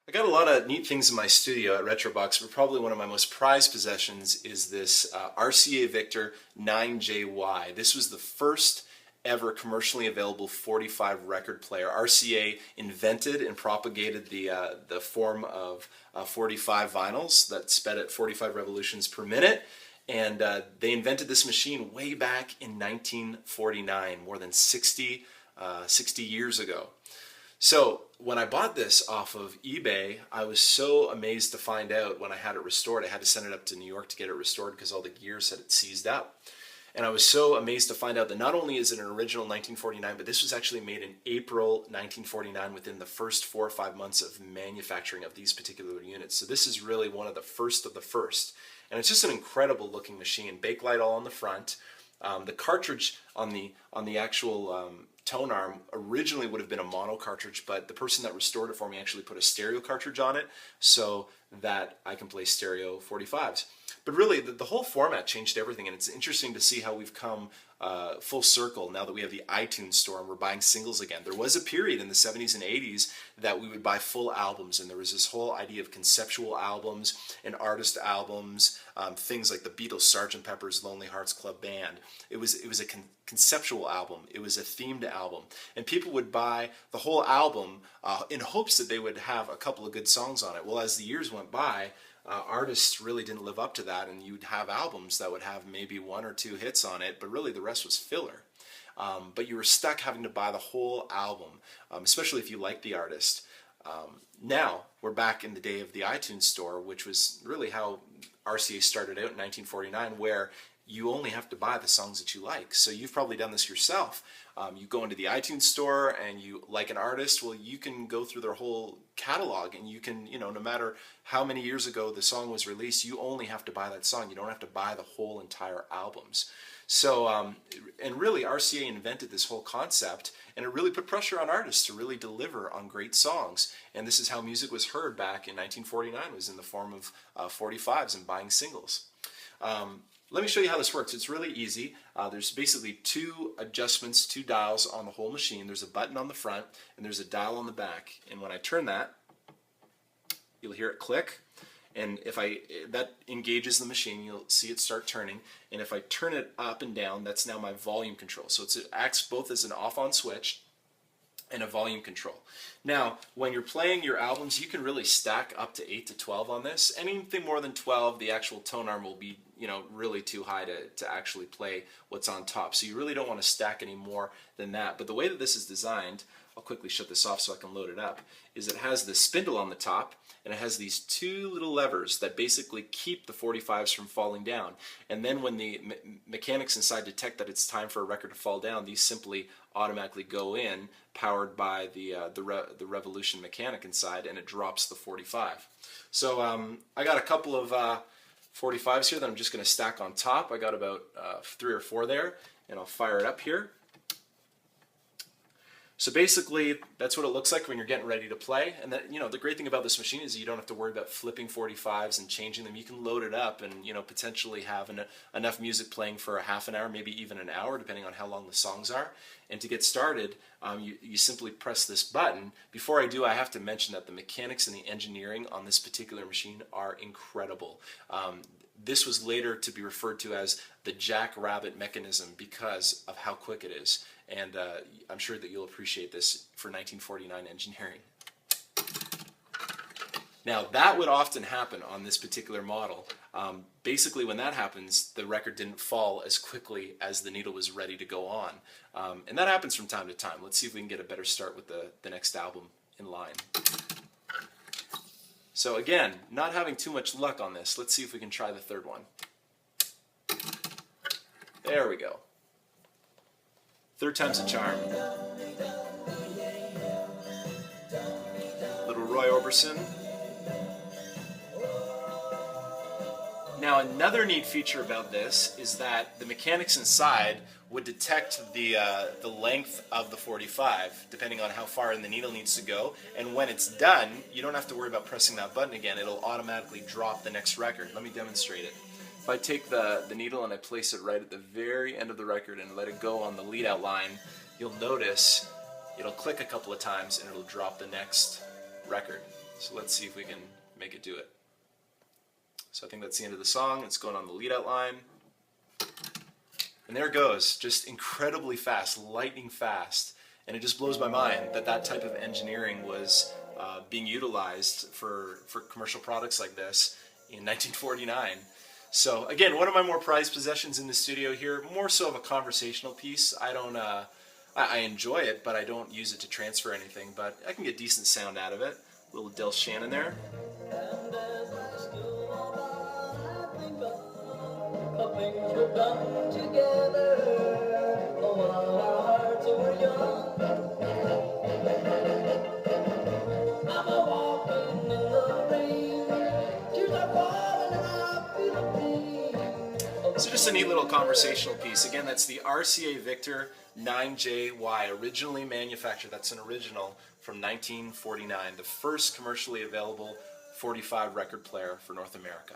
I got a lot of neat things in my studio at Retrobox, but probably one of my most prized possessions is this RCA Victor 9JY. This was the first ever commercially available 45 record player. RCA invented and propagated the form of 45 vinyls that sped at 45 revolutions per minute. And they invented this machine way back in 1949, more than 60 years ago. So when I bought this off of eBay, I was so amazed to find out when I had it restored. I had to send it up to New York to get it restored because all the gear said it seized up. And I was so amazed to find out that not only is it an original 1949, but this was actually made in April 1949 within the first 4 or 5 months of manufacturing of these particular units. So this is really one of the first of the first. And it's just an incredible looking machine. Bakelite all on the front. The cartridge on the actual tone arm originally would have been a mono cartridge, but the person that restored it for me actually put a stereo cartridge on it so that I can play stereo 45s. But really, the whole format changed everything, and it's interesting to see how we've come full circle now that we have the iTunes store and we're buying singles again. There was a period in the 70s and 80s that we would buy full albums, and there was this whole idea of conceptual albums and artist albums, things like the Beatles' Sgt. Pepper's Lonely Hearts Club Band. It was a conceptual album. It was a themed album, and people would buy the whole album in hopes that they would have a couple of good songs on it. Well, as the years went by, artists really didn't live up to that, and you'd have albums that would have maybe 1 or 2 hits on it, but really the rest was filler. But you were stuck having to buy the whole album, especially if you liked the artist. Now we're back in the day of the iTunes store, which was really how RCA started out in 1949, where you only have to buy the songs that you like. So you've probably done this yourself. You go into the iTunes store and you like an artist, well, you can go through their whole catalog and you can, no matter how many years ago the song was released, you only have to buy that song. You don't have to buy the whole entire albums. So, and really RCA invented this whole concept, and it really put pressure on artists to really deliver on great songs. And this is how music was heard back in 1949, was in the form of 45s and buying singles. Let me show you how this works. It's really easy. There's basically 2 adjustments, 2 dials on the whole machine. There's a button on the front and there's a dial on the back. And when I turn that, you'll hear it click. And if that engages the machine, you'll see it start turning. And if I turn it up and down, that's now my volume control. So it acts both as an off-on switch and a volume control. Now, when you're playing your albums, you can really stack up to 8 to 12 on this. Anything more than 12, the actual tone arm will be, really too high to actually play what's on top. So you really don't want to stack any more than that. But the way that this is designed, I'll quickly shut this off so I can load it up, is it has the spindle on the top, and it has these 2 little levers that basically keep the 45s from falling down. And then when the mechanics inside detect that it's time for a record to fall down, these simply automatically go in, powered by the Revolution mechanic inside, and it drops the 45. So I got a couple of 45s here that I'm just going to stack on top. I got about 3 or 4 there, and I'll fire it up here. So basically, that's what it looks like when you're getting ready to play. And that, the great thing about this machine is you don't have to worry about flipping 45s and changing them. You can load it up and potentially have enough music playing for a half an hour, maybe even an hour, depending on how long the songs are. And to get started, you simply press this button. Before I do, I have to mention that the mechanics and the engineering on this particular machine are incredible. This was later to be referred to as the jackrabbit mechanism because of how quick it is. And I'm sure that you'll appreciate this for 1949 engineering. Now, that would often happen on this particular model. Basically, when that happens, the record didn't fall as quickly as the needle was ready to go on. And that happens from time to time. Let's see if we can get a better start with the next album in line. So again, not having too much luck on this. Let's see if we can try the 3rd one. There we go. 3rd time's a charm. Little Roy Orbison. Now, another neat feature about this is that the mechanics inside would detect the length of the 45, depending on how far in the needle needs to go. And when it's done, you don't have to worry about pressing that button again. It'll automatically drop the next record. Let me demonstrate it. If I take the needle and I place it right at the very end of the record and let it go on the lead out line, you'll notice it'll click a couple of times and it'll drop the next record. So let's see if we can make it do it. So I think that's the end of the song. It's going on the lead out line. And there it goes, just incredibly fast, lightning fast. And it just blows my mind that that type of engineering was being utilized for commercial products like this in 1949. So again, one of my more prized possessions in the studio here, more so of a conversational piece. I enjoy it, but I don't use it to transfer anything, but I can get decent sound out of it. A little Del Shannon there. So just a neat little conversational piece. Again, that's the RCA Victor 9JY, originally manufactured. That's an original from 1949, the first commercially available 45 record player for North America.